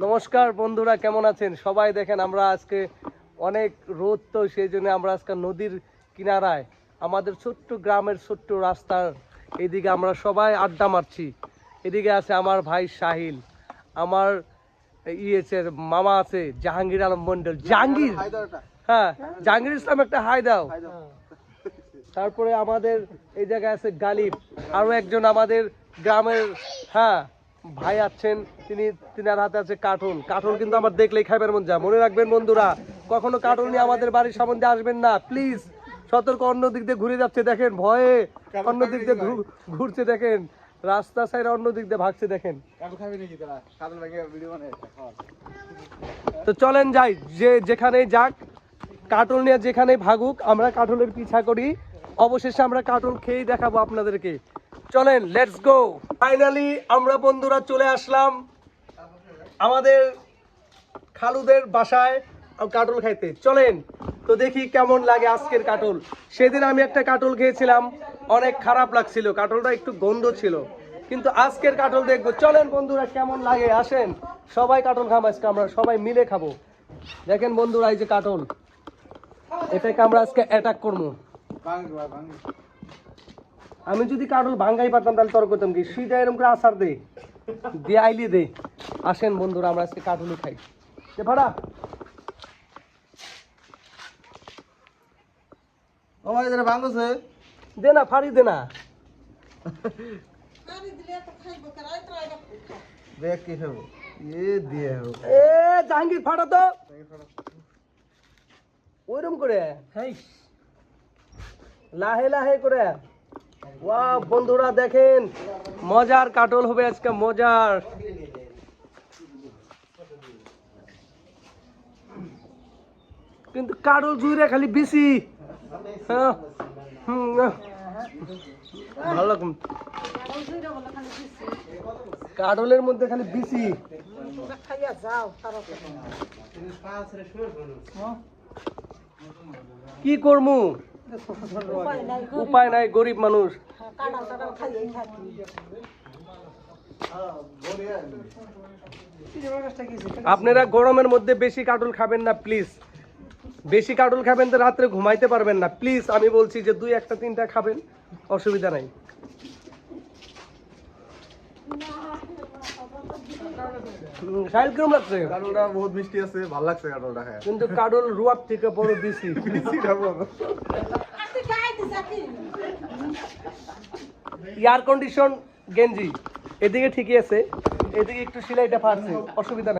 নমস্কার বন্ধুরা, কেমন আছেন সবাই? দেখেন আমরা আজকে অনেক রোদ, তো সেই জন্য আমরা আজকে নদীর কিনারায় আমাদের ছোট্ট গ্রামের ছোট্ট রাস্তার এইদিকে আমরা সবাই আড্ডা মারছি। এদিকে আছে আমার ভাই সাহিল, আমার মামা আছে জাহাঙ্গীর আলম মন্ডল। জাহাঙ্গীর, হ্যাঁ জাহাঙ্গীর ইসলাম, একটা হাই দাও। তারপরে আমাদের এই জায়গায় আছে গালিব, আরো একজন আমাদের গ্রামের ভাই আছেন, তিনার হাতে আছে কার্টুন। কার্টুন কিন্তু আমার দেখলেই খাইবার মন যায়। মনে রাখবেন বন্ধুরা, কখনো কার্টুন নিয়ে আমাদের বাড়ির সামনে আসবেন না প্লিজ। সতর্ক, অন্য দিক দিয়ে ঘুরে যাচ্ছে দেখেন, ভয়ে অন্য দিক দিয়ে ঘুরছে দেখেন, রাস্তা সাইডে অন্য দিক দিয়ে ভাগছে দেখেন। তো চলেন যাই, যে যেখানেই যাক, কার্টুন নিয়ে যেখানেই ভাগুক, আমরা কার্টুনের পিছা করি। অবশেষে আমরা কার্টুন খেয়েই দেখাবো আপনাদেরকে। চলেন, লেটস গো। ফাইনালি আমরা বন্ধুরা চলে আসলাম আমাদের খালুদের বাসায় কাটল খাইতে। চলেন তো দেখি কেমন লাগে আজকের কাটল। সেদিন আমি একটা কাটল খেয়েছিলাম, অনেক খারাপ লাগছিল, কাটলটা একটু গন্ধ ছিল, কিন্তু আজকের কাটল দেখবো। চলেন বন্ধুরা, কেমন লাগে আসেন, সবাই কাটল খাবো আজকে, আমরা সবাই মিলে খাবো। দেখেন বন্ধুরা, এই যে কাটল, এটাকে আমরা আজকে অ্যাটাক করবো। আমি যদি কাটল ভাঙ্গাই পারতাম তাহলে তর্ক করতাম কি, শীত এরকম করে আচার দে দিয়ে আইলি দে। আসেন বন্ধুরা, আমরা আজকে কাটলই খাই। ভাড়া ও ভাই এটা ভাঙছে, দে না, ফাড়ি দে না। দেখ কি খাবো, এ দিয়ে এ জাহাঙ্গীর ফাটা তো ওইরকম করে, লাহে লাহে করে। ওয়াও বন্ধুরা দেখেন, মজার কাটল হবে আজকে, মজার। কিন্তু কাটল জুড়ে খালি বিসি, হ্যাঁ ভালো রকম কাটলের মধ্যে খালি বিসি। কি করমু, উপায় নাই, গরিব মানুষ। আপনারা গরমের মধ্যে বেশি কাটল খাবেন না প্লিজ। বেশি কাটল খাবেন তো রাত্রে ঘুমাইতে পারবেন না প্লিজ। আমি বলছি যে 2, 1, 3টা খাবেন, অসুবিধা নাই। সাইল কিরম লাগছে? কাটলটা বহুত মিষ্টি আছে, ভালো লাগছে কাটলটা খায়। কিন্তু কাটল রুয়ার থেকে বড় বেশি। এয়ার কন্ডিশন গেঞ্জি এদিকে ঠিকই আছে, এদিকে একটু সেলাইটা ফাটছে, অসুবিধা নাই।